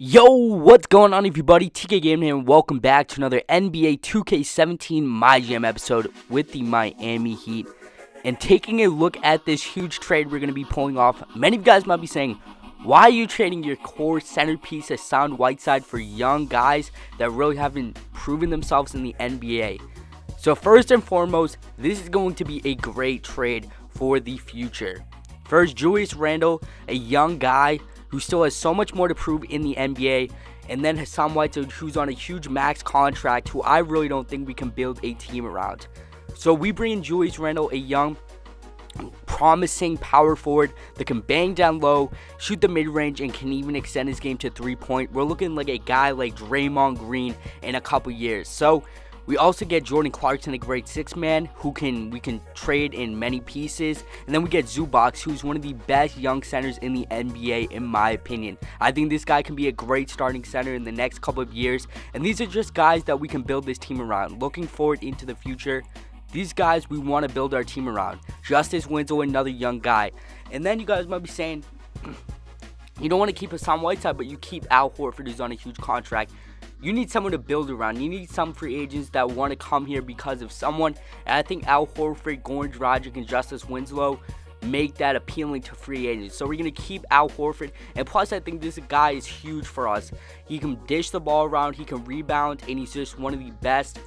Yo, what's going on everybody? TKGame here and welcome back to another NBA 2K17 MyGm episode with the Miami Heat. And taking a look at this huge trade we're going to be pulling off, many of you guys might be saying, why are you trading your core centerpiece Hassan Whiteside for young guys that really haven't proven themselves in the NBA? So first and foremost, this is going to be a great trade for the future. First, Julius Randle, a young guy who still has so much more to prove in the NBA, and then Hassan Whiteside, who's on a huge max contract, who I really don't think we can build a team around. So we bring in Julius Randle, a young, promising power forward that can bang down low, shoot the mid-range, and can even extend his game to three-point. We're looking like a guy like Draymond Green in a couple years. So we also get Jordan Clarkson, a great six-man, who we can trade in many pieces. And then we get Zubac, who's one of the best young centers in the NBA, in my opinion. I think this guy can be a great starting center in the next couple of years. And these are just guys that we can build this team around. Looking forward into the future, these guys we want to build our team around. Justice Winslow, another young guy. And then you guys might be saying, you don't want to keep Hassan Whiteside, but you keep Al Horford, who's on a huge contract. You need someone to build around. You need some free agents that want to come here because of someone. And I think Al Horford, Goran Dragic, and Justice Winslow make that appealing to free agents. So we're going to keep Al Horford. And plus, I think this guy is huge for us. He can dish the ball around. He can rebound. And he's just one of the best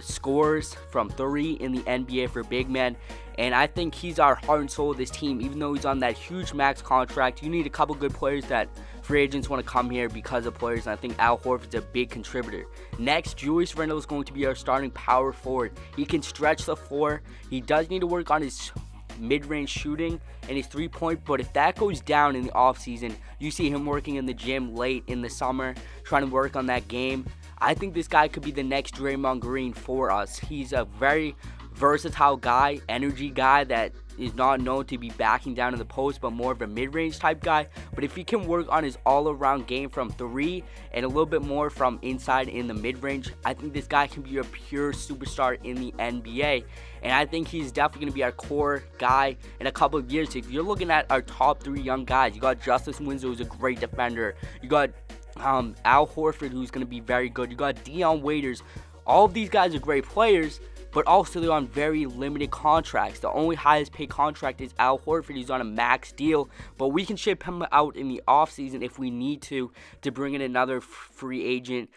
scorers from three in the NBA for big men. And I think he's our heart and soul of this team. Even though he's on that huge max contract, you need a couple good players that free agents want to come here because of players. And I think Al Horford's a big contributor. Next, Julius Randle is going to be our starting power forward. He can stretch the floor. He does need to work on his mid-range shooting and his three-point, but if that goes down in the offseason, you see him working in the gym late in the summer, trying to work on that game. I think this guy could be the next Draymond Green for us. He's a very versatile guy, energy guy that is not known to be backing down in the post, but more of a mid-range type guy. But if he can work on his all-around game from three and a little bit more from inside in the mid-range, I think this guy can be a pure superstar in the NBA. And I think he's definitely going to be our core guy in a couple of years. If you're looking at our top three young guys, you got Justice Winslow, who's a great defender. You got Al Horford, who's going to be very good. You got Dion Waiters. All of these guys are great players, but also they're on very limited contracts. The only highest paid contract is Al Horford. He's on a max deal, but we can ship him out in the offseason if we need to bring in another free agent,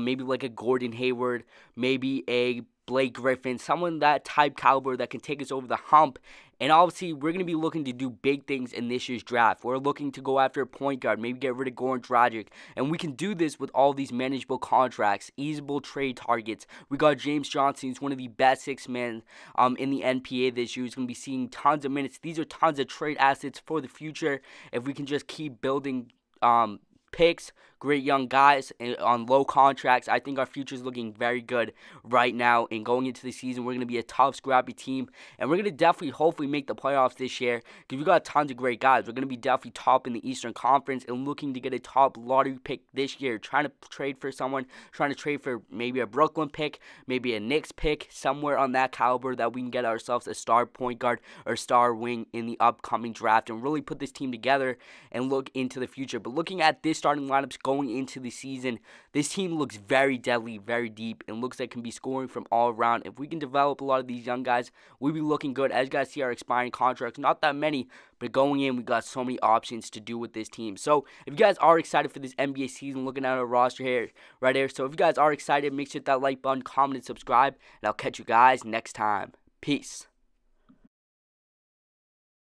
maybe like a Gordon Hayward, maybe a Blake Griffin, someone that type caliber that can take us over the hump. And obviously, we're going to be looking to do big things in this year's draft. We're looking to go after a point guard, maybe get rid of Goran Dragic. And we can do this with all these manageable contracts, easeable trade targets. We got James Johnson, who's one of the best six men in the NPA this year. He's going to be seeing tons of minutes. These are tons of trade assets for the future if we can just keep building picks, great young guys on low contracts. I think our future is looking very good right now. And going into the season, we're going to be a tough, scrappy team. And we're going to definitely, hopefully, make the playoffs this year because we got tons of great guys. We're going to be definitely top in the Eastern Conference and looking to get a top lottery pick this year. Trying to trade for someone, trying to trade for maybe a Brooklyn pick, maybe a Knicks pick, somewhere on that caliber that we can get ourselves a star point guard or star wing in the upcoming draft and really put this team together and look into the future. But looking at this starting lineups going into the season, this team looks very deadly, very deep, and looks like it can be scoring from all around. If we can develop a lot of these young guys, we'll be looking good. As you guys see, our expiring contracts, not that many, but going in, we got so many options to do with this team. So if you guys are excited for this NBA season, looking at our roster here, right here. So if you guys are excited, make sure to hit that like button, comment, and subscribe, and I'll catch you guys next time. Peace.